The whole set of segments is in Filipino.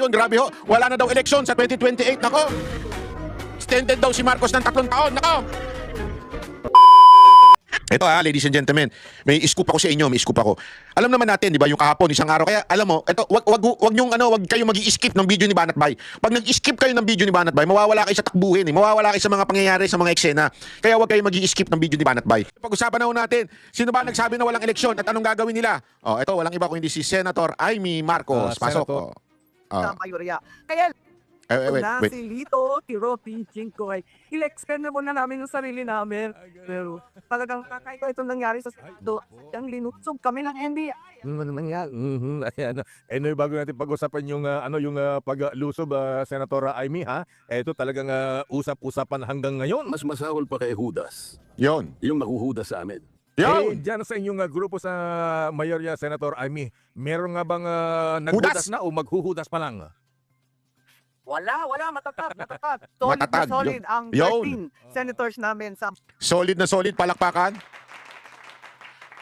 Yun, grabe ho. Wala na daw eleksyon sa 2028. Nako. Extended daw si Marcos ng 3 taon. Nako. Ito ladies and gentlemen, may scoop ako sa inyo, may scoop ako. Alam naman natin, di ba, yung kahapon, isang araw, kaya alam mo, ito, wag kayo magi-skip ng video ni Banat Bay. Pag nag-skip kayo ng video ni Banat Bay, mawawala kayo sa takbuhin, mawawala kayo sa mga pangyayari, sa mga eksena. Kaya wag kayo magi-skip ng video ni Banat Bay. Pag-usapan na natin, sino ba nagsabi na walang eleksyon at anong gagawin nila? Oh, ito, walang iba kundi si Senator Amy Marcos. Pasok. Senator. Sa mayorya. Kaya Wait. si Lito, si Ropi, Jinkoy, i-expand na muna namin yung sarili namin. Pero talagang kakaiba itong nangyari sa Senado. Ang linusog kami ng NBI. Ano naman yan? Bago natin pag-usapan yung paglusob, Senator Amy, ha? Ito talagang usap-usapan hanggang ngayon. Mas masahol pa kay Judas. Yon. Yung maghuhudas sa amin. Yon. Diyan sa inyong grupo sa Mayorya, Senator Amy, meron nga bang naghudas na o maghuhudas pa lang? Wala, matatag. Solid Matatag, na solid ang yun. 13 senators namin sa Solid na solid, palakpakan.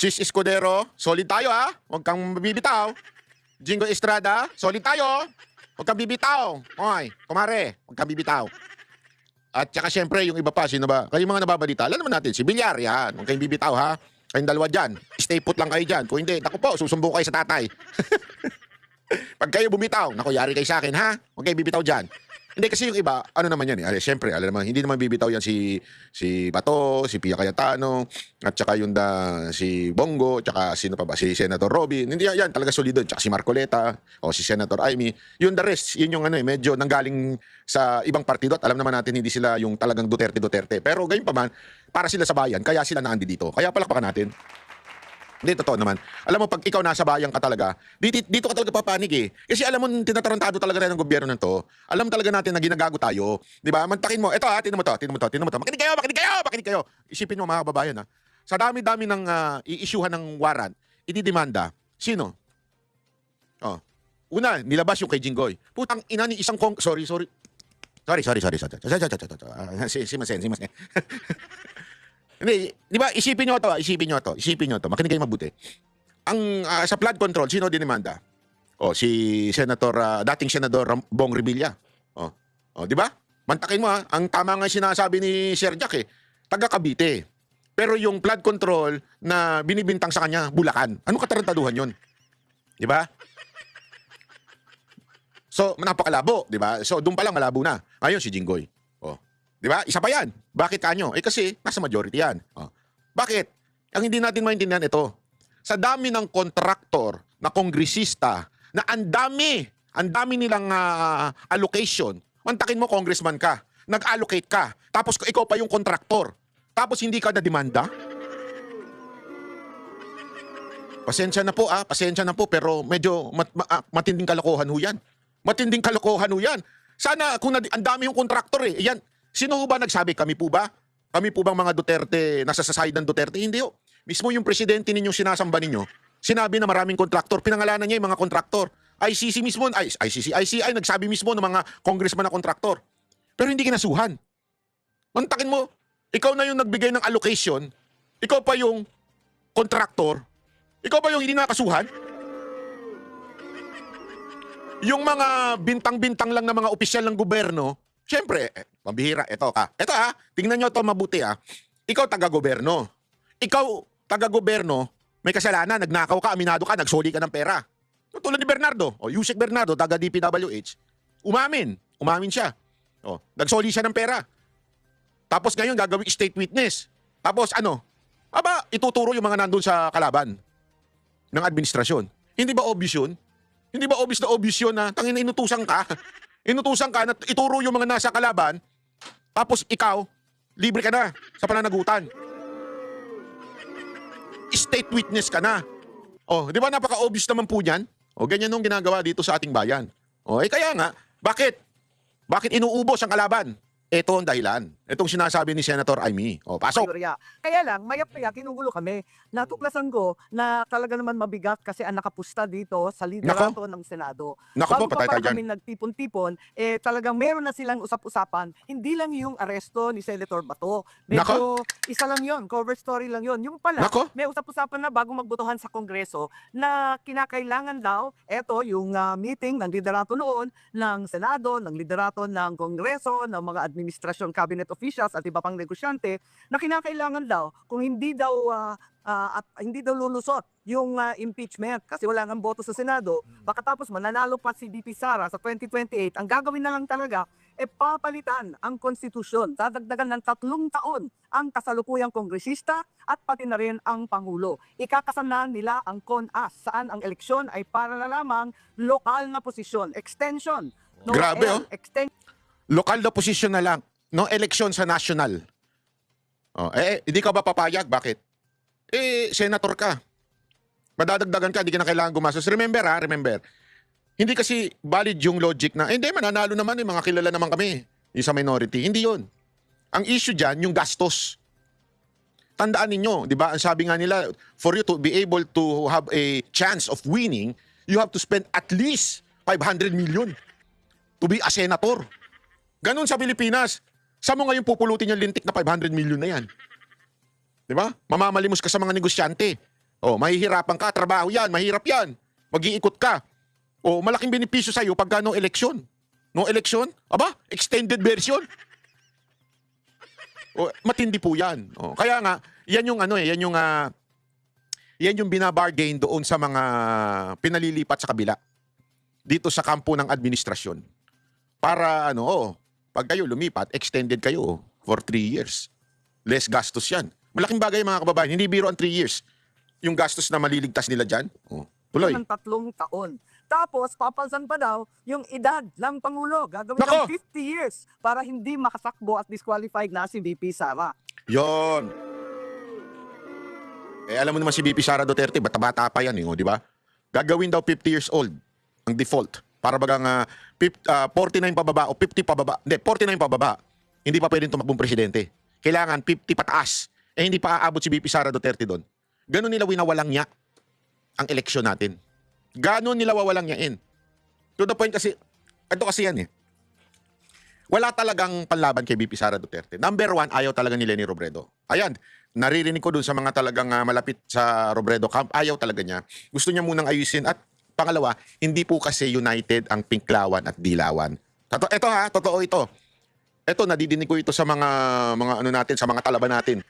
Chis Escudero, solid tayo ha. Huwag kang bibitaw. Jingo Estrada, solid tayo. Huwag kang bibitaw. Oy, kumare, huwag kang bibitaw. At saka syempre, yung iba pa, sino ba? Kayo mga nababalita, alam naman natin, si Villar, yan. Huwag kayong bibitaw ha. Kayong dalawa dyan. Stay put lang kayo dyan. Kung hindi, naku po, susumbong kayo sa tatay. Pag kayo bumitaw, naku, yari kayo sa akin ha. Huwag kayo bibitaw dyan. Hindi kasi yung iba, ano naman yan eh. Siyempre, alam naman, hindi naman bibitaw yan si Bato, si Pia Cayetano, at saka yung si Bongo, tsaka sino pa ba, si Senator Robin. Hindi yan, talaga solido. Tsaka si Marcoleta, o si Senator Amy. Yung the rest, yun yung medyo nanggaling sa ibang partido at alam naman natin hindi sila yung talagang Duterte. Pero gayon pa man, para sila sa bayan, kaya sila naandi dito. Kaya palakpakan natin. Hindi, totoo naman. Alam mo, pag ikaw nasa bayan ka talaga, dito ka talaga papanig eh. Kasi alam mo, tinatarantado talaga rin ng gobyerno ng to. Alam talaga natin na ginagago tayo. Di ba? Mantakin mo. Ito tinan mo to. Makinig kayo. Isipin mo mga kababayan ha. Sa dami-dami ng i-issuehan ng warrant, ididemanda. Sino? Oh. Una, nilabas yung kay Jinggoy. Putang ina ni isang Sorry. Sorry. Si Masen. Hindi, di ba, isipin nyo to. Makinig kayo mabuti. Ang sa flood control, sino dinimanda? Si dating Senador Bong Revilla. Di ba? Mantakin mo ha, ang tama nga sinasabi ni Sir Jack taga Cavite. Pero yung flood control na binibintang sa kanya, Bulacan. Anong katarantaduhan yun? Di ba? So, napakalabo, di ba? So, doon pa lang malabo na. Ayun si Jinggoy. Di ba? Isa pa yan. Bakit kanyo? Kasi nasa majority yan. Bakit? Ang hindi natin maintindihan ito. Sa dami ng kontraktor na kongresista na ang dami nilang allocation. Mantakin mo, congressman ka. Nag-allocate ka. Tapos ikaw pa yung kontraktor. Tapos hindi ka na demanda. Pasensya na po pero medyo matinding kalokohan ho yan. Matinding kalokohan ho yan. Sana kung ang dami yung kontraktor yan. Sino ho ba nagsabi? Kami po ba? Kami po bang mga Duterte, nasa sa side ng Duterte? Hindi ho. Mismo yung presidente ninyong sinasamba ninyo, sinabi na maraming kontraktor. Pinangalanan niya yung mga kontraktor. ICC mismo, ICI nagsabi mismo ng mga congressman na kontraktor. Pero hindi kinasuhan. Mantakin mo, ikaw na yung nagbigay ng allocation, ikaw pa yung kontraktor, ikaw pa yung hindi nakasuhan. Yung mga bintang-bintang lang na mga opisyal ng gobyerno, siyempre, pambihira, ito tingnan nyo ito mabuti Ikaw taga-gobyerno. May kasalanan, nagnakaw ka, aminado ka, nagsoli ka ng pera. Tulad ni Bernardo, Yusek Bernardo, taga DPWH, umamin siya. Nagsoli siya ng pera. Tapos ngayon, gagawing state witness. Tapos ituturo yung mga nandun sa kalaban ng administrasyon. Hindi ba obvious yun? Hindi ba obvious yun na tangina inutusan ka? Inutusan ka na ituro yung mga nasa kalaban, tapos ikaw, libre ka na sa pananagutan. State witness ka na. Di ba napaka-obvious naman po niyan? Ganyan nung ginagawa dito sa ating bayan. Kaya nga, bakit? Bakit inuubos ang kalaban? Ito ang dahilan. Itong sinasabi ni Senator Amy. O, pasok. mayorya. Kaya lang, maya-maya, kinugulo kami. Natuklasan ko na talaga naman mabigat kasi ang nakapusta dito sa liderato ng Senado. Naku po, Bago pa patay tayo dyan. kami nagtipon-tipon, talagang meron na silang usap-usapan. Hindi lang yung aresto ni Senator Bato. Medyo isa lang yon, cover story lang yon. Yung pala, Nako. may usap-usapan na bago magbotohan sa Kongreso na kinakailangan daw, yung meeting ng liderato noon, ng Senado, ng liderato ng Kongreso, ng mga administrasyon, cabinet officials at iba pang negosyante, na kinakailangan daw kung hindi daw at hindi daw lulusot yung impeachment kasi wala nang boto sa Senado, pagkatapos mananalo pa si VP Sara sa 2028, ang gagawin na lang talaga papalitan ang konstitusyon. Dadagdagan ng 3 taon ang kasalukuyang kongresista at pati na rin ang Pangulo. Ikakasanan nila ang CONAS saan ang eleksyon ay para na lamang lokal na posisyon. Extension. Grabe, oh. Extension. Lokal na posisyon na lang. No election sa national. Oh, hindi ka ba papayag? Bakit? Senator ka. Madadagdagan ka, hindi ka na kailangan gumastos. Remember. Hindi kasi valid yung logic na, hindi, mananalo naman, mga kilala naman kami. Yung sa minority. Hindi yun. Ang issue dyan, yung gastos. Tandaan ninyo, di ba? Ang sabi nga nila, for you to be able to have a chance of winning, you have to spend at least 500 million to be a senator. Ganun sa Pilipinas. Saan mo ngayon pupulutin yung lintik na 500 million na yan? Di ba? Mamamalimos ka sa mga negosyante. O, mahihirapan ka, trabaho yan, mahirap yan. Mag-iikot ka. O, malaking benepisyo sa'yo pagka no election. No election? Aba, extended version. O, matindi po yan. O, kaya nga, yan yung yan yung binabargain doon sa mga pinalilipat sa kabila. Dito sa kampo ng administrasyon. Para pag kayo lumipat, extended kayo for 3 years. Less gastos yan. Malaking bagay mga kababayan. Hindi biro ang 3 years. Yung gastos na maliligtas nila dyan. Tuloy. Ng 3 taon. Tapos, papalsan pa daw yung edad ng Pangulo. Gagawin Nako! ng 50 years para hindi makasakbo at disqualified na si VP Sara. Yon. Alam mo naman si VP Sara Duterte, bata-bata pa yan, di ba? Gagawin daw 50 years old ang default. Para bagang 49 pababa o 50 pababa. Hindi, 49 pababa. Hindi pa pwedeng tumakbong presidente. Kailangan 50 pataas. Hindi pa aabot si VP Sara Duterte doon. Ganun nila winawalang niya ang eleksyon natin. Ganun nila wawalang niyain. To the point kasi, ito kasi yan Wala talagang panlaban kay VP Sara Duterte. Number 1, ayaw talaga ni Leni Robredo. Ayan, naririnig ko dun sa mga talagang malapit sa Robredo camp, ayaw talaga niya. Gusto niya munang ayusin at pangalawa, hindi po kasi united ang Pinklawan at Dilawan. Totoo ito. Ito, nadidinig ko ito sa mga natin, sa mga talaban natin.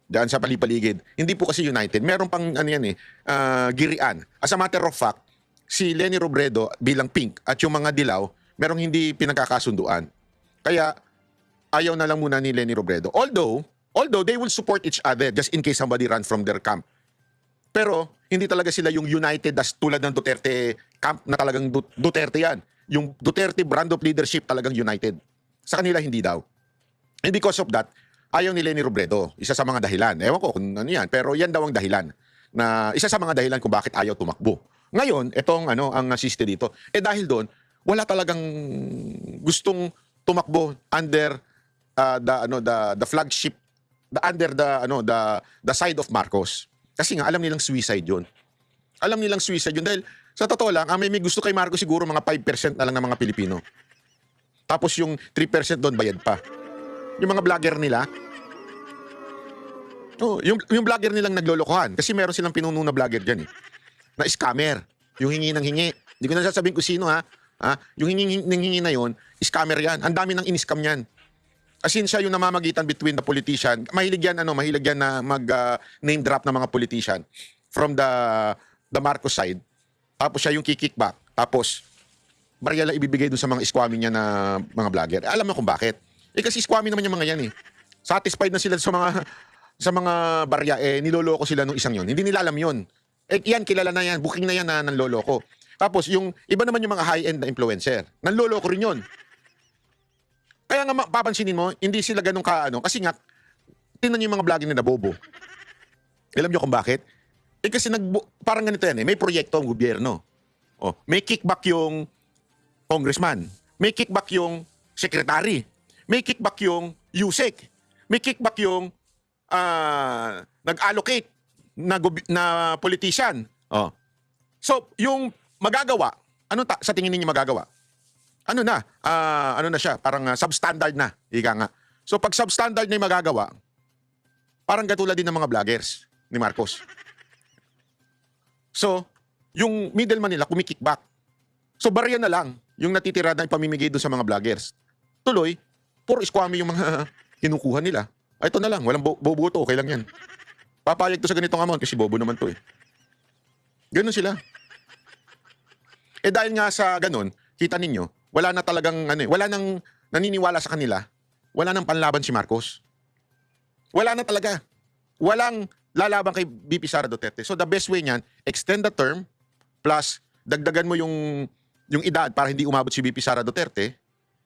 Diyan sa palipaligid. Hindi po kasi united. Meron pang girian. As a matter of fact, si Leni Robredo bilang Pink at yung mga Dilaw, merong hindi pinagkakasunduan. Kaya, ayaw na lang muna ni Leni Robredo. Although they will support each other just in case somebody run from their camp. Pero, hindi talaga sila yung united as tulad ng Duterte camp na talagang Duterte yan. Yung Duterte brand of leadership talagang united. Sa kanila, hindi daw. And because of that, ayaw ni Leni Robredo. Isa sa mga dahilan. Ewan ko kung ano yan. Pero yan daw ang dahilan. Isa sa mga dahilan kung bakit ayaw tumakbo. Ngayon, itong ang nasiste dito. Dahil doon, wala talagang gustong tumakbo under the flagship, under the side of Marcos. Kasi nga, alam nilang suicide yun. Dahil, sa totoo lang, ang may gusto kay Marcos siguro mga 5% na lang ng mga Pilipino. Tapos yung 3% doon, bayad pa. Yung mga vlogger nila, yung vlogger nilang naglolokohan. Kasi meron silang pinuno na vlogger dyan na scammer. Yung hingi ng hingi. Hindi ko na sasabihin kung sino yung hingi na yon, scammer yan. Ang dami ng in-scam yan. As in, siya yung namamagitan between the politician. Mahilig yan na mag-name drop ng mga politician from the Marcos side. Tapos siya yung kickback. Tapos, barya lang ibibigay dun sa mga squammy niya na mga vlogger. Alam mo kung bakit? Kasi squammy naman yung mga yan Satisfied na sila sa mga barya. Niloloko sila nung isang yon. Hindi nila alam yun. Yan, kilala na yan. Booking na yan na nanloloko. Tapos, yung iba naman yung mga high-end na influencer. Nanloloko rin yun. Kaya nga papansinin mo, hindi sila ganun kasi nga, tingnan niyo yung mga vlogging na bobo. Alam niyo kung bakit? Kasi parang ganito yan may proyekto ang gobyerno. May kickback yung congressman. May kickback yung secretary. May kickback yung USEC. May kickback yung nag-allocate na politician. Oh. So, yung magagawa, sa tingin ninyo magagawa? Ano na siya? Parang substandard na. Ika nga. So, pag substandard na yung magagawa, parang katulad din ng mga vloggers ni Marcos. So, yung middleman nila kumikickback. So, barya na lang yung natitira na ipamimigay doon sa mga vloggers. Tuloy, puro squammy yung mga kinukuha nila. Ay, ito na lang, walang boboto, okay lang yan. Papayag to sa ganitong amount kasi bobo naman to eh. Ganun sila. Eh dahil nga sa ganun, kita ninyo, wala na talagang wala nang naniniwala sa kanila, wala nang panlaban si Marcos. Wala na talaga. Walang lalaban kay VP Sara Duterte. So the best way niyan, extend the term plus dagdagan mo yung edad para hindi umabot si VP Sara Duterte.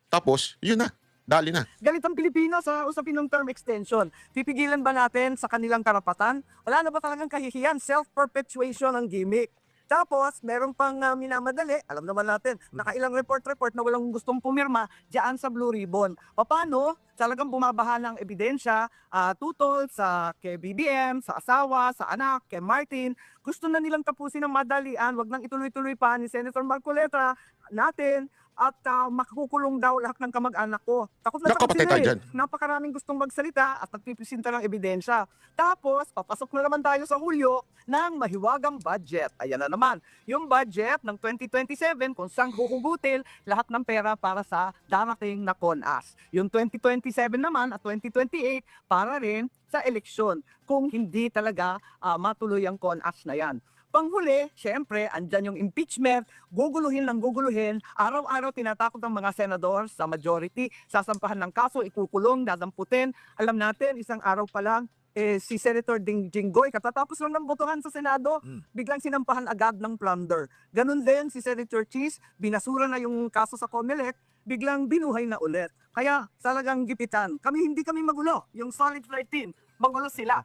Tapos, yun na. Dali na. Galit ang Pilipinas sa usapin ng term extension. Pipigilan ba natin sa kanilang karapatan? Wala na ba talagang kahihiyan? Self-perpetuation ang gimmick. Tapos, meron pang minamadali. Alam naman natin, nakailang report na walang gustong pumirma diyan sa Blue Ribbon. Paano? Talagang bumabaha ng ebidensya, tutol sa kay BBM, sa asawa, sa anak, kay Martin. Gusto na nilang tapusin ng madalian. Wag nang ituloy-tuloy pa ni Senator Marcoleta natin. At makukulong daw lahat ng kamag-anak ko. Takot na takot Nakapatay sila tayo eh. dyan. Napakaraming gustong magsalita at nagpipresenta ng ebidensya. Tapos, papasok na naman tayo sa Hulyo ng mahiwagang budget. Ayan na naman, yung budget ng 2027 kung saan huhugutin lahat ng pera para sa darating na CONAS. Yung 2027 naman at 2028 para rin sa eleksyon kung hindi talaga matuloy ang CONAS na yan. Panghuli, syempre, andyan yung impeachment, guguluhin lang guguluhin, araw-araw tinatakot ng mga senador sa majority, sasampahan ng kaso, ikukulong, dadamputin. Alam natin, isang araw pa lang, si Senator Jinggoy, katatapos lang ng botohan sa Senado, biglang sinampahan agad ng plunder. Ganun din si Senator Cheese, binasura na yung kaso sa COMELEC, biglang binuhay na ulit. Kaya talagang gipitan. Hindi kami magulo. Yung solid flight team, magulo sila.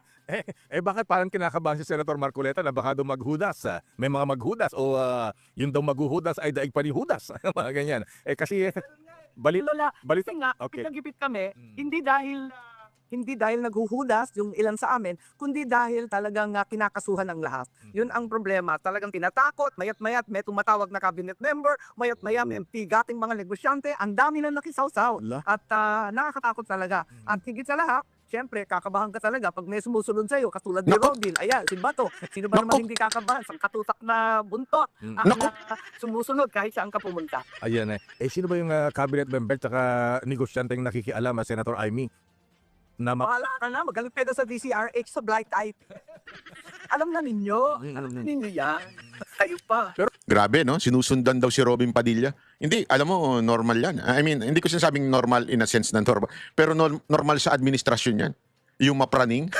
Bakit parang kinakabahan si Senator Marcoleta na baka daw maghudas? May mga maghudas o yung daw maghuhudas ay daig pa ni Judas. Mga ganyan. Kasi Lola, balit kasi nga, okay. pinagipit kami, hindi dahil naghuhudas yung ilan sa amin, kundi dahil talagang kinakasuhan ng lahat. Yun ang problema. Talagang tinatakot, mayat-mayat may tumatawag na cabinet member, mayat-maya may gating mga negosyante, ang dami na nakisawsaw. At nakakatakot talaga. At higit sa lahat, siyempre, kakabahan ka talaga pag may sumusunod sa'yo, katulad ni Naku! Robin. Ayan, si Bato. Sino ba naman Naku! hindi kakabahan? Sang katutak na buntot. Ang Naku! sumusunod kahit saan ka pumunta. Ayan sino ba yung cabinet member tsaka negosyanteng nakikialam, Senator Amy? Bahala ka na, magaling pedo sa DCRH sa blight type. Alam na ninyo. Alam na ninyo yan. Kayo pa. Grabe, no? Sinusundan daw si Robin Padilla. Hindi, alam mo, normal yan. I mean, hindi ko sinasabing normal in a sense na normal. Pero normal sa administrasyon yan. Yung mapraning.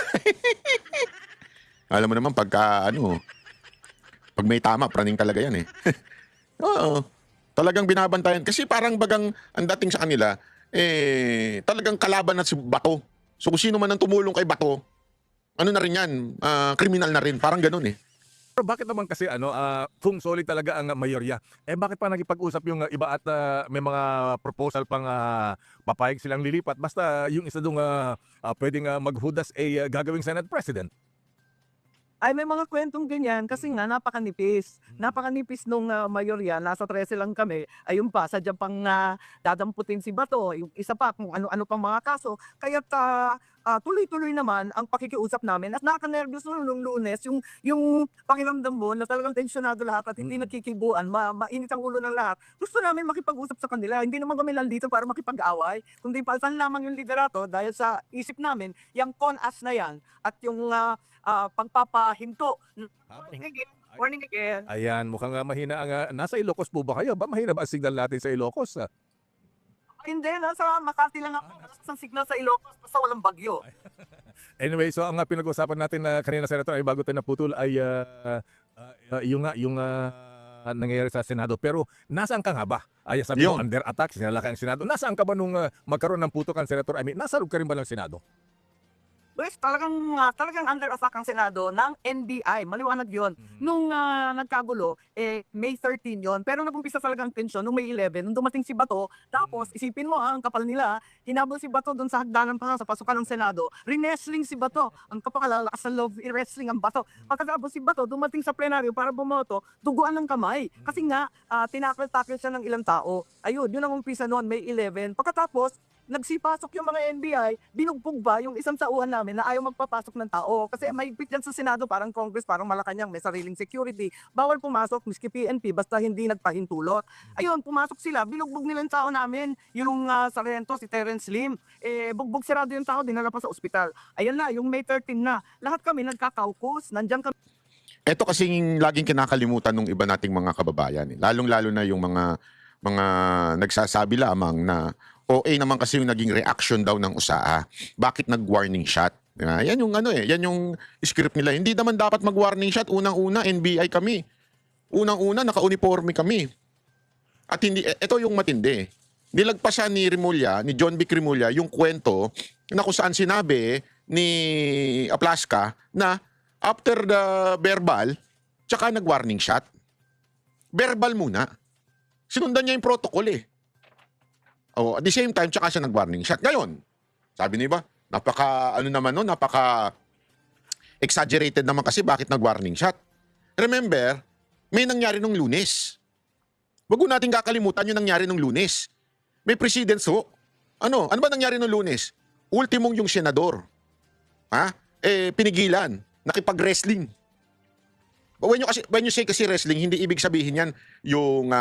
Alam mo naman, pag may tama, praning talaga yan eh. Oo. Talagang binabantayan. Kasi parang bagang ang dating sa kanila, talagang kalaban na si Bato. So kung sino man ang tumulong kay Bato, ano na rin yan, kriminal na rin. Parang ganun eh. Pero bakit naman kasi kung solid talaga ang mayorya, bakit pa nagipag-usap yung iba at may mga proposal pang papayag silang lilipat basta yung isa doon pwedeng maghudas gagawing Senate President? Ay, may mga kwentong ganyan kasi nga napakanipis. Napakanipis nung mayorya, nasa 13 lang kami. Ayun pa, sadyang pang dadamputin si Bato. Yung isa pa, kung ano-ano pang mga kaso. Kaya tuloy-tuloy naman ang pakikiusap namin. At nakaka-nervous nung Lunes, yung pakiramdam mo na talagang tensyonado lahat at hindi nagkikibuan, mainit ang ulo ng lahat. Gusto namin makipag-usap sa kanila. Hindi naman kami nandito para makipag-away. Kundi palsan lamang yung liderato dahil sa isip namin, yung CONAS na yan at yung pagpapahinto. Warning again. Ayan, mukhang mahina ang nasa Ilocos po ba kayo? Ba mahina ba ang signal natin sa Ilocos? Hindi, nasa Makati lang ako. Sa signal sa Ilocos, basta walang bagyo. Anyway, so ang pinag-usapan natin kanina, Senator, ay bago tayo naputol ay yung nangyayari sa Senado. Pero nasaan ka nga ba? Ay sabi mo, Yun. under attack, sinalaki ang Senado. Nasaan ka ba nung magkaroon ng putukan, Senator? I mean, nasa loob ka rin ba ng Senado? Pues talagang under attack ang Senado ng NBI. Maliwanag 'yon. Nung nagkagulo, May 13 'yon. Pero nag-umpisa talagang tensyon nung May 11 nung dumating si Bato. Tapos isipin mo ang kapal nila, hinabol si Bato doon sa hagdanan pa nga sa pasukan ng Senado. Rinestling si Bato. Ang kapakalakas ng love i-wrestling ang Bato. Pagkatapos si Bato dumating sa plenaryo para bumoto, duguan ng kamay. Kasi nga tinakil-takil siya ng ilang tao. Ayun, yun ang umpisa noon, May 11. Pagkatapos nagsipasok yung mga NBI, binugbog ba yung isang tauhan namin na ayaw magpapasok ng tao. Kasi mahigpit yan sa Senado, parang Congress, parang Malacanang, may sariling security. Bawal pumasok, miski PNP, basta hindi nagpahintulot. Ayun, pumasok sila, binugbog nila yung tao namin. Yung Sargento, si Terence Lim, bugbog sirado yung tao, dinala pa sa ospital. Ayan na, yung May 13 na. Lahat kami nagkakaukus, nandyan kami. Ito kasing laging kinakalimutan ng iba nating mga kababayan. Lalong-lalo na yung mga nagsasabi lamang na OA naman kasi yung naging reaction daw ng USAA. Bakit nag-warning shot? Yan yung yan yung script nila. Hindi naman dapat mag-warning shot. Unang-una, NBI kami. Unang-una, naka-uniforme kami. At hindi, ito yung matindi. Nilagpasan ni Remulla, ni John Vic Remulla, yung kwento na kung saan sinabi ni Aplaska na after the verbal, tsaka nag-warning shot. Verbal muna. Sinundan niya yung protocol eh. Oh, at the same time, tsaka siya nag-warning shot. Ngayon, sabi niyo ba, napaka exaggerated naman kasi bakit nag-warning shot. Remember, may nangyari nung Lunes. Wag natin kakalimutan yung nangyari nung Lunes. May precedence ho. Ano ba nangyari nung Lunes? Ultimong yung senador. Pinigilan. Nakipag-wrestling. When you say kasi wrestling, hindi ibig sabihin yan yung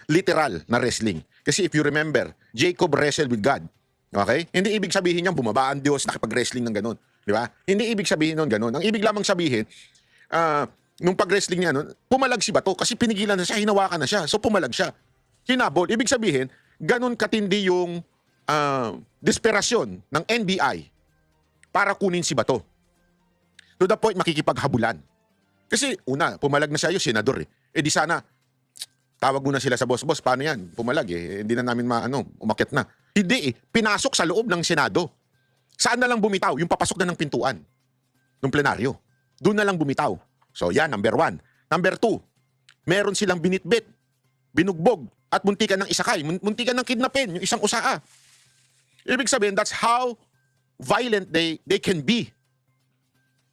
literal na wrestling. Kasi if you remember, Jacob wrestled with God. Okay? Hindi ibig sabihin yan bumaba ang Diyos, nakipag-wrestling ng ganun. Di ba? Hindi ibig sabihin nun ganun. Ang ibig lamang sabihin, nung pag-wrestling niya, pumalag si Bato kasi pinigilan na siya, hinawakan na siya. So pumalag siya. Hinabol. Ibig sabihin, ganun katindi yung desperasyon ng NBI para kunin si Bato. To the point, makikipaghabulan. Kasi una, pumalag na siya yung senador eh. Di sana, tawag muna sila sa boss, paano yan? Pumalag eh, hindi na namin umakyat na. Hindi eh, pinasok sa loob ng Senado. Saan na lang bumitaw? Yung papasok na ng pintuan ng plenaryo. Doon na lang bumitaw. So yan, number 1. Number 2, meron silang binitbit, binugbog, at muntikan ng isakay, muntikan ng kidnapin, yung isang USAA. Ibig sabihin, that's how violent they can be.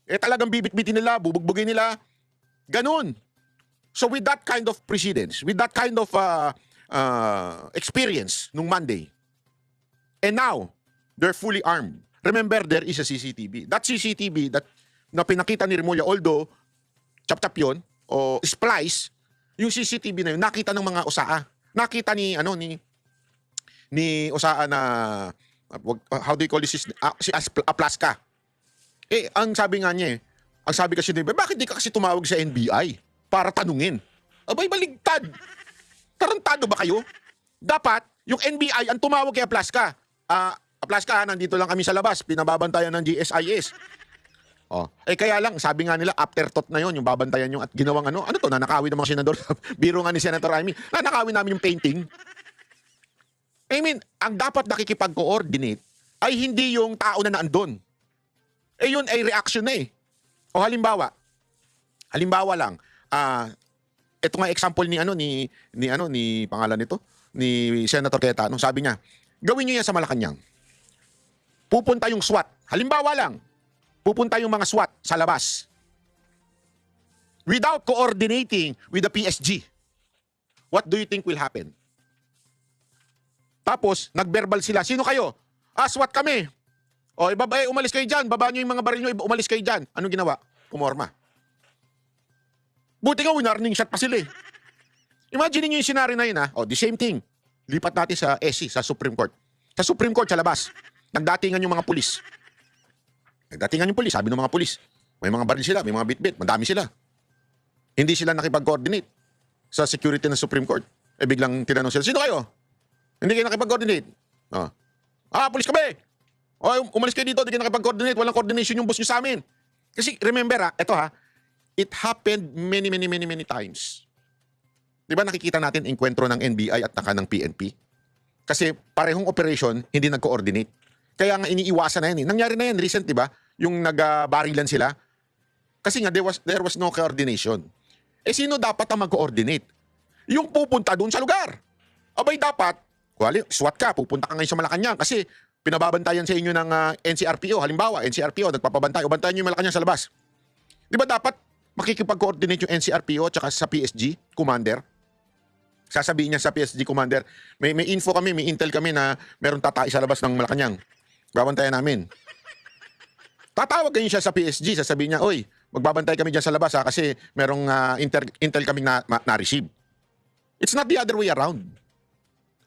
Talagang bibit-bitin nila, bubugbugin nila. Ganun. So with that kind of precedence, with that kind of experience nung Monday, and now, they're fully armed. Remember, there is a CCTV. That CCTV na pinakita ni Remulla, although chap-chap yun, o splice, yung CCTV na yun, nakita ng mga USAA. Nakita ni USAA na, how do you call this, si Aplaska. Ang sabi nga niya ang sabi kasi nila, bakit di ka kasi tumawag sa NBI para tanungin? Abay, baligtad. Tarantado ba kayo? Dapat, yung NBI ang tumawag kay Aplaska. Aplaska, nandito lang kami sa labas, pinababantayan ng GSIS. Kaya lang, sabi nga nila, afterthought na yon yung babantayan yung at ginawang ano to, nanakawin ng mga senador. Biro nga ni Senator Amy, nanakawin namin yung painting. I mean, ang dapat nakikipag-coordinate ay hindi yung tao na naandun. Yun ay reaction na eh. O halimbawa lang, ito nga example ni pangalan nito, ni Senator Cayetano, sabi niya, gawin niyo yan sa Malacanang. Pupunta yung SWAT. Halimbawa lang, pupunta yung mga SWAT sa labas. Without coordinating with the PSG. What do you think will happen? Tapos, nagverbal sila. Sino kayo? SWAT kami. Umalis kayo dyan. Baba nyo yung mga baril nyo, umalis kayo dyan. Anong ginawa? Pumorma. Buti nga, winarning shot pa sila eh. Imagine niyo yung scenario na yun the same thing. Lipat natin sa SC, sa Supreme Court. Sa Supreme Court, sa labas. Nagdatingan yung mga pulis. Sabi ng mga pulis. May mga baril sila, may mga bit-bit, madami sila. Hindi sila nakipag-coordinate sa security ng Supreme Court. Biglang tinanong sila, sino kayo? Hindi kayo nakipag-coordinate. Pulis kami! Umalis kayo dito, hindi kayo nakipag-coordinate, walang coordination yung boss nyo sa amin. Kasi remember it happened many times. Di ba nakikita natin enkwentro ng NBI at ng PNP? Kasi parehong operation, hindi nag-coordinate. Kaya nga iniiwasan na yan eh. Nangyari na yan recent, di ba? yung nagbarilan sila? Kasi nga there was no coordination. Eh sino dapat ang mag-coordinate? Yung pupunta doon sa lugar. Abay dapat, SWAT ka, pupunta ka ngayon sa Malacanang kasi pinababantayan sa inyo ng NCRPO. Halimbawa, NCRPO, nagpapabantay, o bantayan nyo yung Malacanang sa labas. Di ba dapat makikipag-coordinate yung NCRPO tsaka sa PSG, commander? Sasabihin niya sa PSG commander, may info kami, may intel kami na meron tatay sa labas ng Malacanang. Babantayan namin. Tatawag kayo siya sa PSG, sasabihin niya, oy, magbabantay kami dyan sa labas ha, kasi merong intel kaming na-receive. It's not the other way around.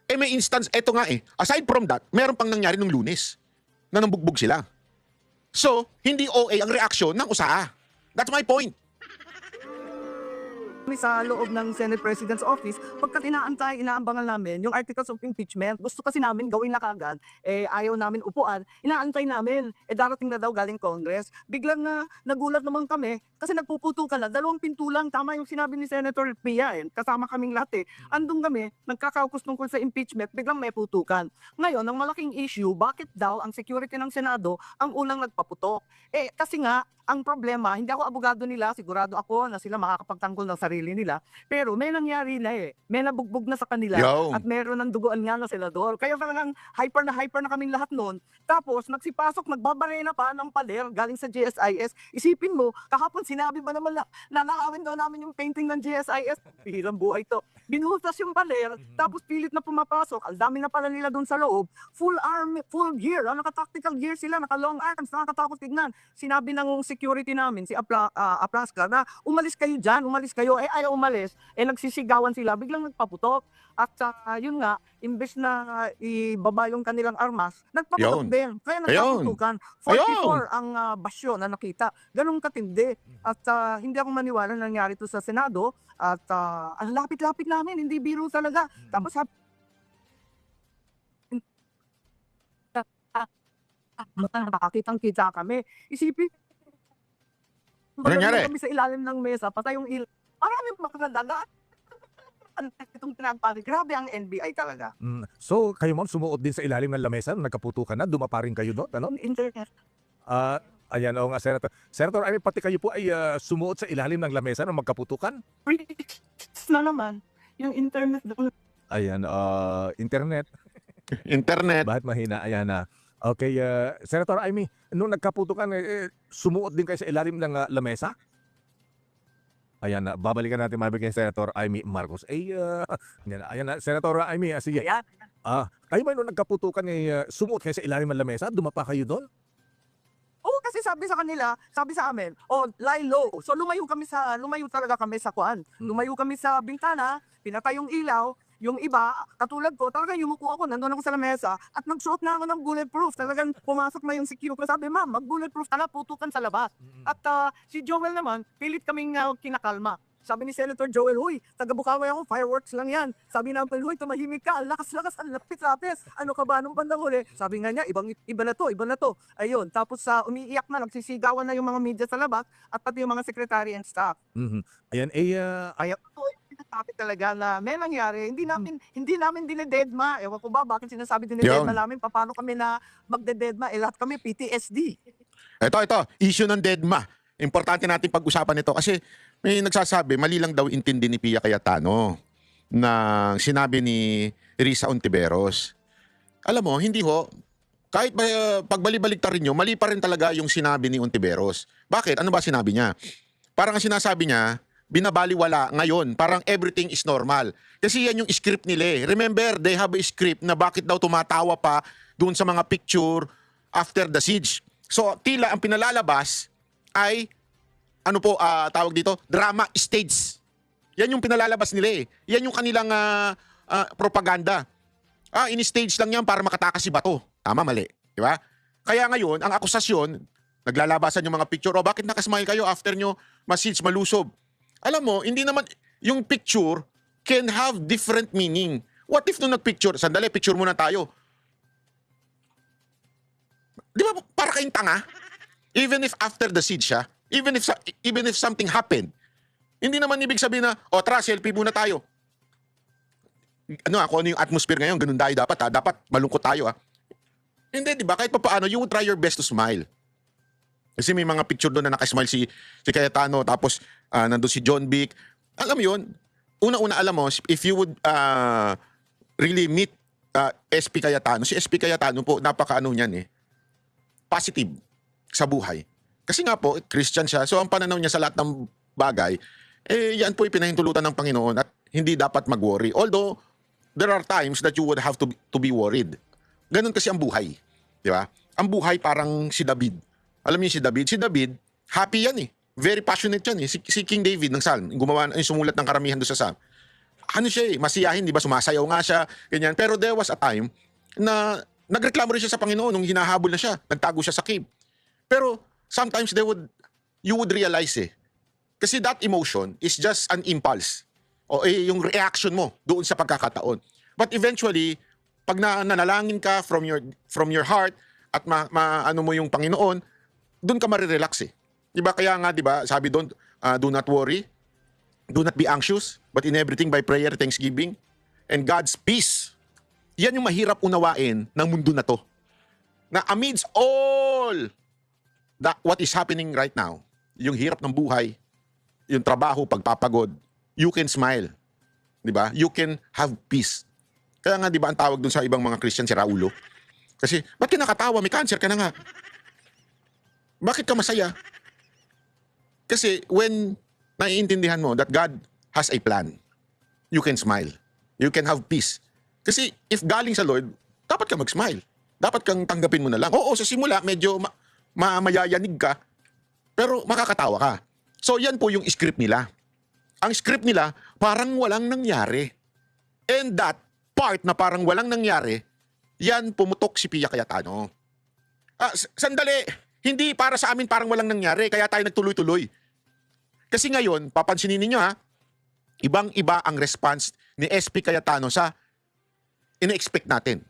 Eh may instance, eto nga aside from that, meron pang nangyari nung Lunes na nambugbog sila. So, hindi OA ang reaksyon ng USAA. That's my point. Kami sa loob ng Senate President's Office, pagkat inaambangan namin yung articles of impeachment, gusto kasi namin gawin na kagad, ayaw namin upuan, inaantay namin, darating na daw galing Congress. Biglang nagulat naman kami, kasi nagpuputukan na, 2 pinto lang, tama yung sinabi ni Senator Pia, kasama kaming lahat Andun kami, nagkakaukus tungkol sa impeachment, biglang may putukan. Ngayon, ang malaking issue, bakit daw ang security ng Senado ang unang nagpaputok? Kasi nga, ang problema, hindi ako abogado nila, sigurado ako na sila makakapagtanggol ng sarili nila. Pero may nangyari na may nabugbog na sa kanila Yo. at meron ng duguan nga na senador. Kaya talagang hyper na kaming lahat noon. Tapos nagsipasok, nagbabarena pa ng pader galing sa GSIS. Isipin mo, kahapon sinabi ba naman na nanakawin daw namin yung painting ng GSIS? Hirang buhay to. Binuhtas yung pader, tapos pilit na pumapasok. Ang dami na pala nila doon sa loob. Full arm, full gear. Naka-tactical gear sila, naka-long arms, nakakatakot tignan. Sinabi ng security namin, si Aplaska, na umalis kayo dyan, umalis kayo. Ayaw umalis. Nagsisigawan sila, biglang nagpaputok. At yun nga, imbes na ibaba yung kanilang armas, nagpaputok Yun. din. Kaya nagpaputukan. 44 Ayun. ang basyo na nakita. Ganun katindi. At hindi ako maniwala na nangyari to sa Senado. At ang lapit-lapit namin, hindi biro talaga. Tapos nakakitang-kita kami. Isipin, Ano nangyari? kami sa ilalim ng mesa, patay yung Maraming makakandala. Itong tinagpari. Grabe ang NBI talaga. So, kayo ma'am, sumuot din sa ilalim ng lamesa, nagkaputukan na, dumapa rin kayo doon, ano? Internet. Ayan, oo nga, Senator. Senator, I mean, pati kayo po ay sumuot sa ilalim ng lamesa ng magkaputukan? Na naman. Yung internet doon. Ayan, internet. Internet. Bakit mahina? Ayan na. Okay, Senator Amy, nung nagkaputukan, sumuot din kayo sa ilalim ng lamesa? Ayan na, babalikan natin mabigay kay Senator Amy Marcos. Ayan na, Senator Amy, sige. Ayan. Kayo ba nung nagkaputukan, sumuot kayo sa ilalim ng lamesa? Dumapa kayo doon? Oo, kasi sabi sa kanila, sabi sa amin, lie low. So lumayo talaga kami sa kuan. Lumayo kami sa bintana, pinatay yung ilaw. Yung iba, katulad ko, talagang yumuko ako, nandun ako sa lamesa, at nagsuot na ako ng bulletproof. Talagang pumasok na yung security. Sabi, ma'am, mag-bulletproof ka na, putukan sa labas. At si Joel naman, pilit kaming kinakalma. Sabi ni Senator Joel, huy, taga-Bukawi ako, fireworks lang yan. Sabi namin, huy, tumahimik ka, ang lakas-lakas, ang lapis-lapis. Ano ka ba nung bandang huli? Sabi nga niya, iba na to. Ayun, tapos umiiyak na, nagsisigawan na yung mga media sa labas, at pati yung mga secretary and staff. Ayan, Ayaw ko, pinatapit talaga na may nangyari. Hindi namin dinededma. Ewan ko ba, bakit sinasabi dinededma namin? Paano kami na magdededma? Lahat kami PTSD. Ito, issue ng DEDMA. Importante natin pag-usapan ito kasi may nagsasabi, mali lang daw intindi ni Pia Cayetano na sinabi ni Risa Ontiveros. Alam mo, hindi ho, kahit pagbali-baliktarin nyo, mali pa rin talaga yung sinabi ni Ontiveros. Bakit? Ano ba sinabi niya? Parang ang sinasabi niya, binabaliwala ngayon, parang everything is normal. Kasi yan yung script nila. Remember, they have a script na bakit daw tumatawa pa doon sa mga picture after the siege. So, tila ang pinalalabas ay tawag dito, drama stage. Yan yung pinalalabas nila. Yan yung kanilang propaganda. In-stage lang yan para makatakas si Bato. Tama, mali. Di ba? Kaya ngayon, ang akusasyon, naglalabasan yung mga picture, bakit nakasmile kayo after nyo ma-siege, malusob? Alam mo, hindi naman, yung picture can have different meaning. What if nung nagpicture, sandali, picture muna tayo. Di ba, para kayong tanga? Even if after the siege siya, even if something happened, hindi naman ibig sabihin na, tara, selfie muna tayo. Kung ano yung atmosphere ngayon, ganun tayo dapat Dapat malungkot tayo Hindi, di ba? Kahit pa paano, you try your best to smile. Kasi may mga picture doon na nakasmile si Cayetano, tapos nandun si John Vic. Alam mo yun, una-una alam mo, if you would really meet SP Cayetano, si SP Cayetano po, napaka-ano niyan positive sa buhay. Kasi nga po, Christian siya, so ang pananaw niya sa lahat ng bagay, yan po pinahintulutan ng Panginoon at hindi dapat mag-worry. Although, there are times that you would have to be worried. Ganun kasi ang buhay. Di ba? Ang buhay parang si David. Alam niyo si David? Si David, happy yan Very passionate yan Si King David ng Psalm, sumulat ng karamihan doon sa Psalm. Ano siya masiyahin, di ba? Sumasayaw nga siya, ganyan. Pero there was a time na nagreklamo rin siya sa Panginoon nung hinahabol na siya. Nagtago siya sa cave. Pero sometimes you would realize kasi that emotion is just an impulse. O yung reaction mo doon sa pagkakataon. But eventually, pag nanalangin ka from your heart at ano mo yung Panginoon, doon ka marirelax Diba? Kaya nga, diba, sabi doon, do not worry, do not be anxious, but in everything by prayer, thanksgiving, and God's peace. Yan yung mahirap unawain ng mundo na to. Na amidst all what is happening right now, yung hirap ng buhay, yung trabaho, pagpapagod, you can smile. Diba? You can have peace. Kaya nga, diba, ang tawag dun sa ibang mga Christian si Raulo? Kasi, ba't ka nakatawa? May cancer ka na nga. Bakit ka masaya? Kasi when naiintindihan mo that God has a plan, you can smile. You can have peace. Kasi if galing sa Lord, dapat ka mag-smile. Dapat kang tanggapin mo na lang. Oo, sa simula, medyo mayayanig ka, pero makakatawa ka. So yan po yung script nila. Ang script nila, parang walang nangyari. And that part na parang walang nangyari, yan pumutok si Pia Cayetano. Sandali, hindi para sa amin parang walang nangyari, kaya tayo nagtuloy-tuloy. Kasi ngayon, papansinin ninyo ibang-iba ang response ni SP Cayetano sa ine-expect natin.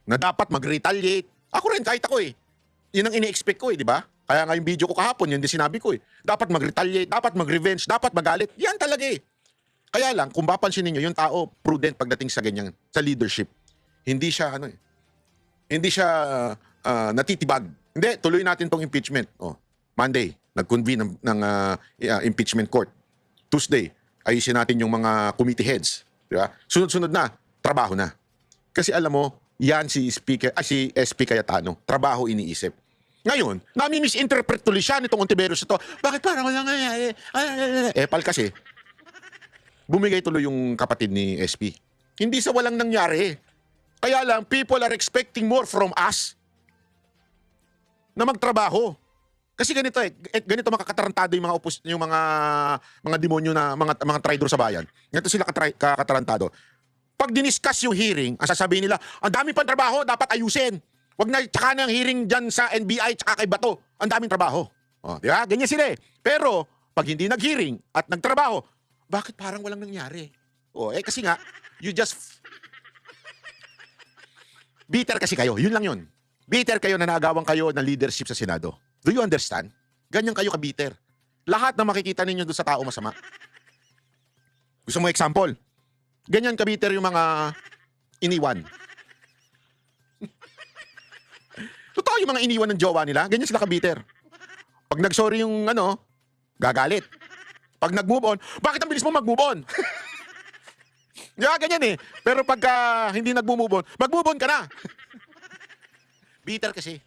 Na dapat mag-retaliate. Ako rin, kahit ako Yun ang ine-expect ko di ba? Kaya nga yung video ko kahapon, yun din sinabi ko Dapat mag-retaliate, dapat mag-revenge, dapat magalit. Yan talaga Kaya lang, kung papansin ninyo, yung tao prudent pagdating sa ganyan, sa leadership. Hindi siya, hindi siya natitibag. Hindi, tuloy natin tong impeachment. Monday, nag-convene ng impeachment court. Tuesday, ayusin natin yung mga committee heads. Di ba? Sunod-sunod na, trabaho na. Kasi alam mo, yan si SP Cayetano. Trabaho iniisip. Ngayon, nami-misinterpret tuloy siya nitong Ontiveros ito. Bakit parang wala nga Epal kasi, bumigay tuloy yung kapatid ni SP. Hindi sa walang nangyari. Kaya lang, people are expecting more from us na magtrabaho. Kasi ganito ganito makakatarantado yung mga demonyo na mga traidor sa bayan. Ganito sila kakatarantado. Pag diniscuss yung hearing, ang sasabihin nila, ang dami pang trabaho, dapat ayusin. Wag na tsaka ng hearing dyan sa NBI tsaka kay Bato. Ang daming trabaho. Di ba? Ganyan sila Pero, pag hindi nag-hearing at nagtrabaho, bakit parang walang nangyari? Kasi nga, you just... Bitter kasi kayo. Yun lang yun. Bitter kayo na nagawang kayo ng leadership sa Senado. Do you understand? Ganyan kayo ka-bitter. Lahat na makikita ninyo doon sa tao masama. Gusto mo example? Ganyan ka-bitter yung mga iniwan. Totoo yung mga iniwan ng jowa nila. Ganyan sila ka-bitter. Pag nag-sorry yung gagalit. Pag nag-move on, bakit ang bilis mo mag-move on? Ganyan Pero pagka hindi nag-move on, mag-move on ka na. Bitter kasi.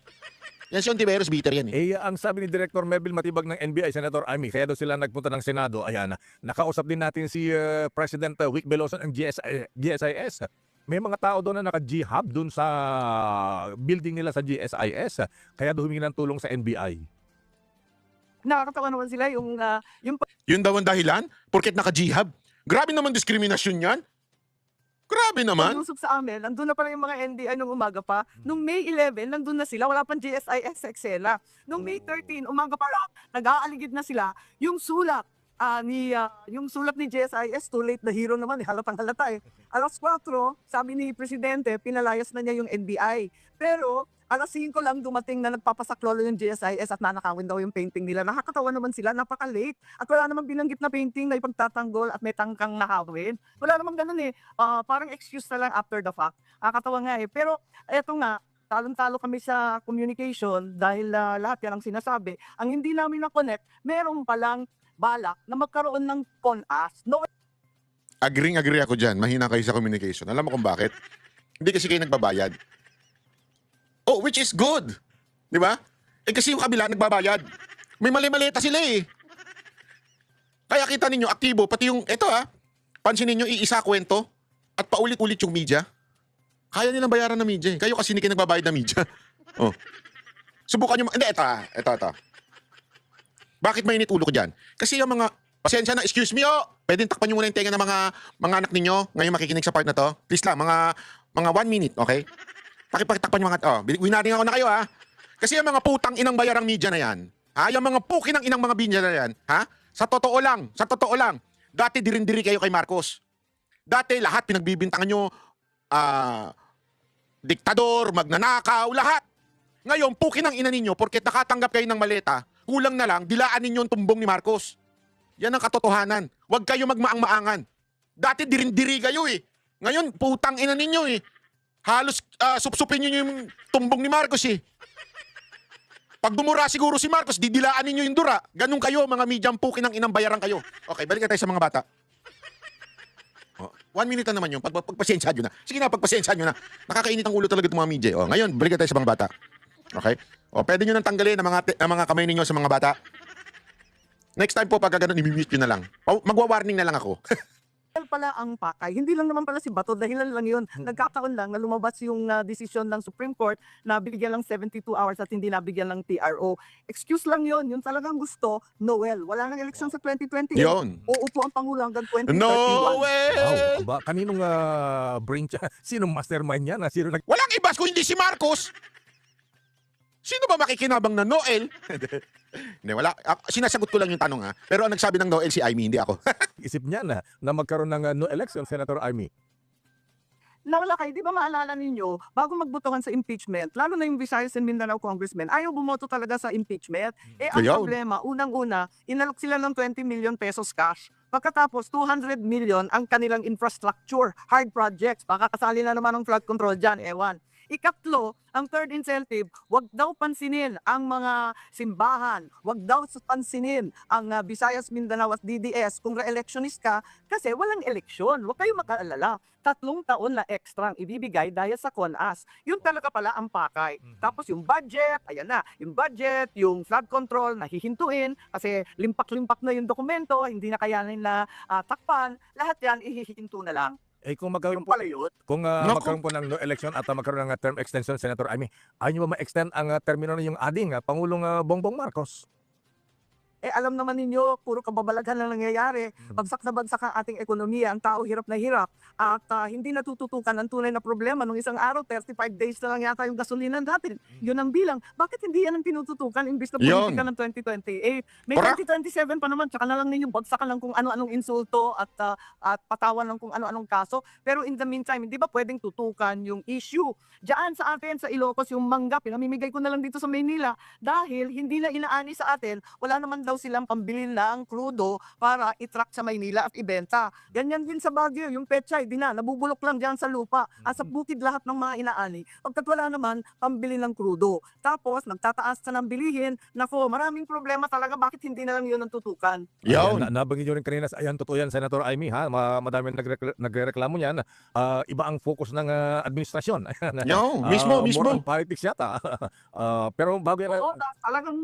Yan si Ontiveros, bitter yan Ang sabi ni Director Melville Matibag ng NBI, Senator Amy, kaya daw sila nagpunta ng Senado, ayan, nakausap din natin si President Vic Veloso ng GSIS. May mga tao doon na naka-G-Hub doon sa building nila sa GSIS, kaya doon humingi ng tulong sa NBI. Nakakatawa naman sila yung Yun daw ang dahilan? Porket naka-jihab? Grabe naman diskriminasyon yan. Grabe naman. pag-usap sa amin, nandun na pala yung mga NBI nung umaga pa. Nung May 11, nandun na sila. Wala pang GSIS sa Excela. Nung May 13, umaga pa lang, nag-aaligid na sila. Yung sulat ni GSIS, too late the hero naman. Halatang halata Alas 4, sabi ni Presidente, pinalayas na niya yung NBI. Pero, alas 5 lang dumating na nagpapasaklolo yung GSIS at nanakawin daw yung painting nila. Nakakatawa naman sila, napaka-late. At wala namang binanggit na painting na ipagtatanggol at may tangkang nakawin. Wala namang ganun Parang excuse na lang after the fact. Nakakatawa nga Pero eto nga, talong-talo kami sa communication dahil lahat yan ang sinasabi. Ang hindi namin na-connect, meron palang balak na magkaroon ng CONAS. No, Agree ako dyan. Mahina kayo sa communication. Alam mo kung bakit? Hindi kasi kayo nagbabayad. Oh, which is good. Di ba? Eh kasi yung kabila nagbabayad. May mali-malita sila eh. Kaya kita ninyo, aktibo. Pati yung, eto pansinin nyo, iisa kwento at paulit-ulit yung media. Kaya nilang bayaran ng media eh. Kayo kasi hindi kayo nagbabayad ng media. Oh. Subukan nyo, hindi, eto. Bakit mainit ulo ko dyan? Kasi yung mga, pasensya na, excuse me pwedeng takpan nyo muna yung tenga ng mga anak ninyo ngayon makikinig sa part na to. Please lang, mga 1 minute, okay? Pakitakpan nyo winaring ako na kayo Kasi yung mga putang inang bayarang media na yan, yung mga pukin ng inang mga media na yan, sa totoo lang, dati dirindiri kayo kay Marcos. Dati lahat pinagbibintangan nyo, diktador, magnanakaw, lahat. Ngayon, pukin ng ina ninyo, porket nakatanggap kayo ng maleta, kulang na lang, dilaan ninyo ang tumbong ni Marcos. Yan ang katotohanan. Huwag kayo magmaang-maangan. Dati dirindiri kayo eh. Ngayon, putang ina ninyo eh. Halos supsupin nyo yung tumbong ni Marcos eh. Pag dumura siguro si Marcos, didilaan ninyo yung dura. Ganun kayo, mga medyang pukin ng inang bayaran kayo. Okay, balik tayo sa mga bata. 1 minute na naman yun. Pagpasensya nyo na. Sige na, pagpasensya nyo na. Nakakainit ang ulo talaga itong mga media. Ngayon, balik tayo sa mga bata. Okay? Pwede nyo nang tanggalin ang mga kamay ninyo sa mga bata. Next time po, pagka ganun, i-mute nyo na lang. Magwa-warning na lang ako. pala ang pakay. Hindi lang naman pala si Bato, dahilan lang yun. Nagkataon lang na lumabas yung desisyon ng Supreme Court na bigyan lang 72 hours at hindi nabigyan ng TRO. Excuse lang yun. Yun talagang gusto, Noel. Wala nang eleksyon sa 2020. Yun. Uupo ang Pangulo hanggang 2031. Noel! Wow, aba, kaninong brain siya? Sinong mastermind niya? Sino Walang ibas kung hindi si Marcos. Sino ba makikinabang na Noel? Hindi, wala. Sinasagot ko lang yung tanong Pero ang nagsabi ng Noel si Amy, hindi ako. isip niya na magkaroon ng no election, Senator Amy? Nakalakay, di ba maalala ninyo, bago magbotohan sa impeachment, lalo na yung Visayas and Mindanao congressmen, ayaw bumoto talaga sa impeachment. Ang Ayaw. problema, unang-una, inalok sila ng 20 million pesos cash. Pagkatapos, 200 million ang kanilang infrastructure, hard projects. Baka kasali na naman ang flood control dyan, ewan. Ikatlo, ang third incentive, wag daw pansinin ang mga simbahan, wag daw pansinin ang Visayas, Mindanao at DDS kung re-electionist ka kasi walang eleksyon. Huwag kayo mag-aalala. 3 taon na extra ang ibibigay dahil sa CONAS. Yun talaga pala ang pakay. Tapos yung budget, ayan na, yung budget, yung flood control, nahihintuin kasi limpak-limpak na yung dokumento, hindi na kayanin na takpan, lahat yan ihihinto na lang. Kung magkaroon Yung po, pala yun. kung Naku. magkaroon po ng no election at magkaroon ng term extension, Senator Amy, ayaw nyo ba ma-extend ang termino ng yung ading Pangulong Bongbong Marcos? Alam naman ninyo, puro kababalaghan lang nangyayari. Bagsak na bagsak ang ating ekonomiya, ang tao hirap na hirap. At hindi natututukan ang tunay na problema. Nung isang araw, 35 days na lang yata yung gasolina natin. Yun ang bilang. Bakit hindi yan ang tinututukan imbis na Yun. politika ng 2020? May Correct. 2027 pa naman, tsaka na lang ninyo bagsakan lang kung ano-anong insulto at patawan lang kung ano-anong kaso. Pero in the meantime, hindi ba pwedeng tutukan yung issue? Diyan sa atin, sa Ilocos, yung mangga, pinamimigay ko na lang dito sa Maynila dahil hindi na inaani sa atin, wala naman daw silang pambili ng krudo para i-truck sa Maynila at ibenta. Ganyan din sa Baguio, yung pechay, di na, nabubulok lang dyan sa lupa. At sa bukid lahat ng mga inaani. Pagkat wala naman, pambili ng krudo. Tapos, nagtataas na ng bilihin. Nako, maraming problema talaga. Bakit hindi na lang yun ang tutukan? Yun. Nabanggit nyo rin kanina, ayan, totoo yan, Senator Amy, madami nagre-reklamo niyan. Iba ang focus ng administrasyon. Ayan, Yo, mismo. More on politics yata. Pero bago yan, Oo, talagang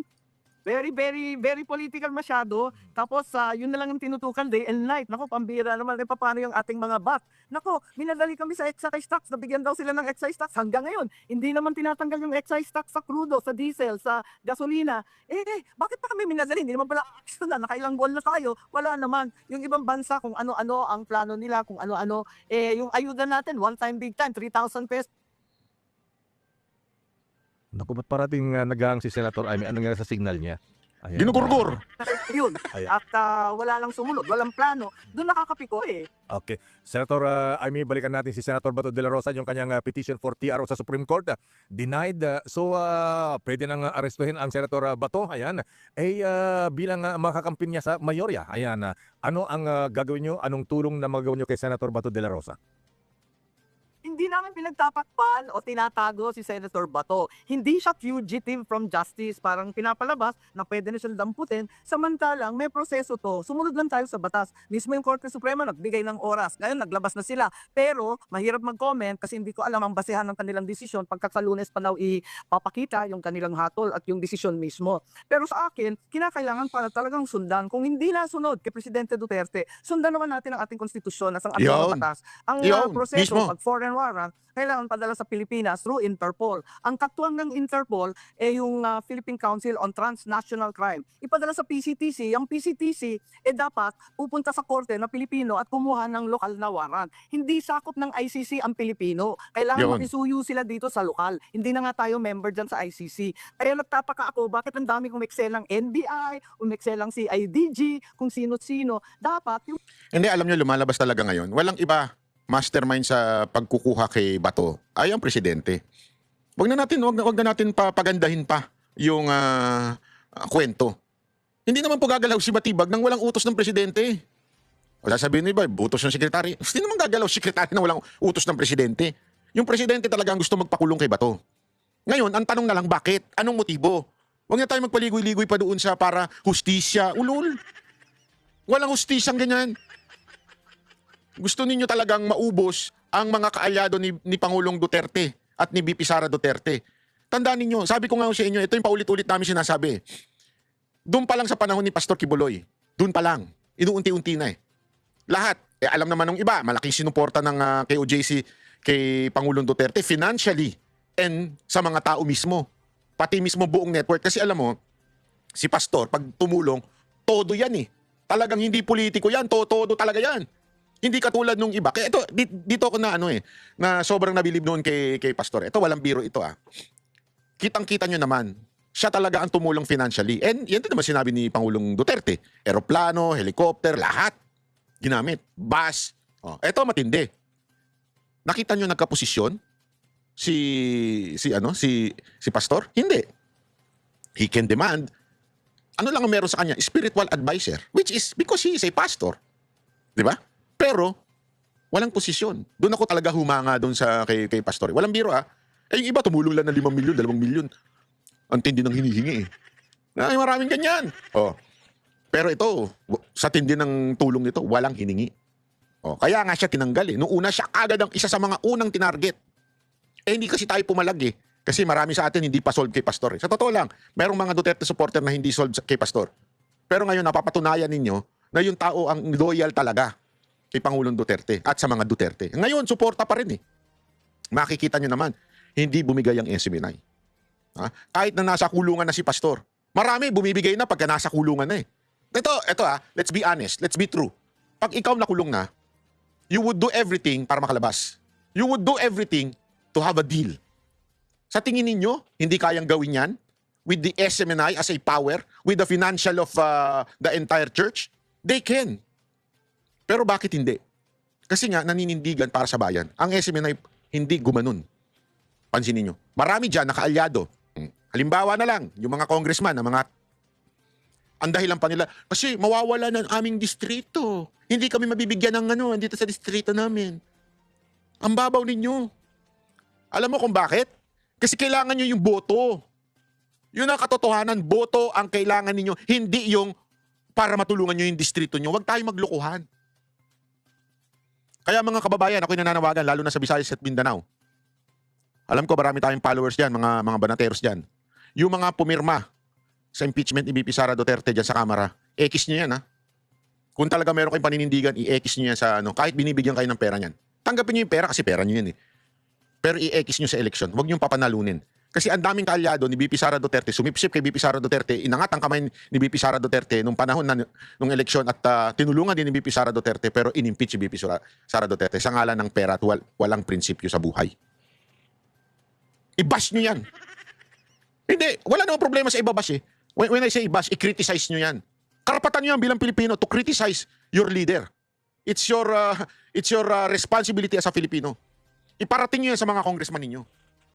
very, very, very political masyado. Tapos, yun na lang ang tinutukan day and night. Nako, pambira naman. Paano yung ating mga bat? Nako, minadali kami sa excise tax. Nabigyan daw sila ng excise tax. Hanggang ngayon, hindi naman tinatanggal yung excise tax sa crudo, sa diesel, sa gasolina. Bakit pa kami minadali? Hindi naman pala action na. Nakailang buwan na tayo. Wala naman. Yung ibang bansa, kung ano-ano ang plano nila, kung ano-ano. Yung ayuda natin, one time, big time, 3,000 pesos. naku, ba't parating nagang si Senator Amy? Anong nangyari sa signal niya? Ayan. Ginugurgur. Yun. Ayan. At wala lang sumunod, walang plano. Doon nakakapiko Okay. Senator Amy, balikan natin si Senator Bato de la Rosa, yung kanyang petition for TRO sa Supreme Court. Denied. So, pwede nang arestuhin ang Senator Bato. Ayan. Bilang makakampi niya sa mayorya. Ayan. Ano ang gagawin nyo? Anong tulong na magagawin nyo kay Senator Bato de la Rosa? Hindi Hindi namin pinagtatakpan o tinatago si Senator Bato. Hindi siya fugitive from justice, parang pinapalabas na pwede na siyang damputin. Samantalang may proseso to, sumunod lang tayo sa batas. Mismo yung Korte Suprema nagbigay ng oras. Ngayon naglabas na sila. Pero mahirap mag-comment kasi hindi ko alam ang basehan ng kanilang desisyon pagka sa Lunes pa daw ipapakita yung kanilang hatol at yung desisyon mismo. Pero sa akin, kinakailangan para talagang sundan. Kung hindi nasunod kay Presidente Duterte, sundan naman natin ang ating konstitusyon at ang ating mga Yun. batas. Ang Yun, proseso, mismo. pag foreign warrant, kailangan padala sa Pilipinas through Interpol. Ang katuwang ng Interpol yung Philippine Council on Transnational Crime. Ipadala sa PCTC, ang PCTC dapat pupunta sa korte na Pilipino at kumuha ng lokal na warrant. Hindi sakop ng ICC ang Pilipino. Kailangan Yun. makisuyo sila dito sa lokal. Hindi na nga tayo member dyan sa ICC. Kaya nagtataka ako, bakit ang dami umekselang NBI, umekselang CIDG, kung sino-sino. Dapat yung Hindi, alam nyo, lumalabas talaga ngayon. Walang iba mastermind sa pagkukuha kay Bato ay ang presidente. Wag na natin papagandahin pa yung kwento. Hindi naman po gagalaw si Batibag nang walang utos ng presidente. O sasabihin nyo ba, utos ng sekretary? Hindi naman gagalaw si sekretary na walang utos ng presidente. Yung presidente talaga ang gusto magpakulong kay Bato. Ngayon, ang tanong na lang, bakit? Anong motibo? Huwag na tayo magpaligoy-ligoy pa doon sa para hustisya. Ulul. Walang hustisyang ganyan. Gusto ninyo talagang maubos ang mga kaalyado ni Pangulong Duterte at ni VP Sara Duterte. Tandaan ninyo, sabi ko nga sa inyo, ito yung paulit-ulit namin sinasabi. Doon pa lang sa panahon ni Pastor Kibuloy, doon pa lang, inuunti-unti na eh. Lahat, alam naman ng iba, malaking sinuporta ng KOJC kay Pangulong Duterte financially and sa mga tao mismo. Pati mismo buong network. Kasi alam mo, si Pastor, pag tumulong, todo yan eh. Talagang hindi politiko yan, todo talaga yan. Hindi katulad nung iba. Kaya ito, dito ako na sobrang nabilib noon kay Pastor. Ito, walang biro ito Kitang-kita nyo naman, siya talaga ang tumulong financially. And yan din naman sinabi ni Pangulong Duterte. Aeroplano, helicopter, lahat. Ginamit. Bus. Ito matindi. Nakita nyo nagkaposisyon si Pastor? Hindi. He can demand. Ano lang ang meron sa kanya? Spiritual advisor. Which is because he is a pastor. Di ba? Pero, walang posisyon. Doon ako talaga humanga doon kay Pastor. Walang biro yung iba tumulong lang ng 5 milyon, 2 milyon. Ang tindi ng hinihingi eh. Ay, maraming ganyan. Pero ito, sa tindi ng tulong nito, walang hiningi. Kaya nga siya tinanggal eh. Noong una siya agad ang isa sa mga unang tinarget. Hindi kasi tayo pumalag eh. Kasi marami sa atin hindi pa solve kay Pastor eh. Sa totoo lang, merong mga Duterte supporter na hindi solve kay Pastor. Pero ngayon napapatunayan ninyo na yung tao ang loyal talaga kay Pangulong Duterte at sa mga Duterte. Ngayon, suporta pa rin eh. Makikita nyo naman, hindi bumigay ang SMNI. Kahit na nasa kulungan na si Pastor. Marami bumibigay na pagka nasa kulungan na eh. Ito let's be honest, let's be true. Pag ikaw nakulong na, you would do everything para makalabas. You would do everything to have a deal. Sa tingin ninyo, hindi kayang gawin yan with the SMNI as a power, with the financial of the entire church? They can. Pero bakit hindi? Kasi nga, naninindigan para sa bayan. Ang SMNI hindi gumanon. Pansinin nyo. Marami dyan nakaalyado. Halimbawa na lang, yung mga congressman, ang dahilan pa nila, kasi mawawala ng aming distrito. Hindi kami mabibigyan ng dito sa distrito namin. Ang babaw ninyo. Alam mo kung bakit? Kasi kailangan nyo yung boto. Yun ang katotohanan. Boto ang kailangan ninyo. Hindi yung para matulungan nyo yung distrito nyo. Huwag tayong maglukuhan. Kaya mga kababayan, ako'y nananawagan, lalo na sa Visayas at Mindanao. Alam ko, marami tayong followers dyan, mga banateros dyan. Yung mga pumirma sa impeachment ni VP Sara Duterte dyan sa Kamara, ekis nyo yan Kung talaga meron kayong paninindigan, i-ekis nyo yan sa kahit binibigyan kayo ng pera nyan. Tanggapin nyo yung pera kasi pera nyo yan eh. Pero i-ekis nyo sa eleksyon, huwag nyo papanalunin. Kasi ang daming kaalyado ni VP Sara Duterte, sumipsip kay VP Sara Duterte, inangat ang kamay ni VP Sara Duterte nung panahon nung eleksyon at tinulungan din ni VP Sara Duterte pero inimpeach si VP Sara Duterte sa ngalan ng pera at walang prinsipyo sa buhay. I-bash nyo yan. Hindi, wala namang problema sa ibabash eh. When I say i-bash, i-criticize nyo yan. Karapatan nyo yan bilang Pilipino to criticize your leader. It's your responsibility as a Filipino. Iparating nyo yan sa mga congressman ninyo.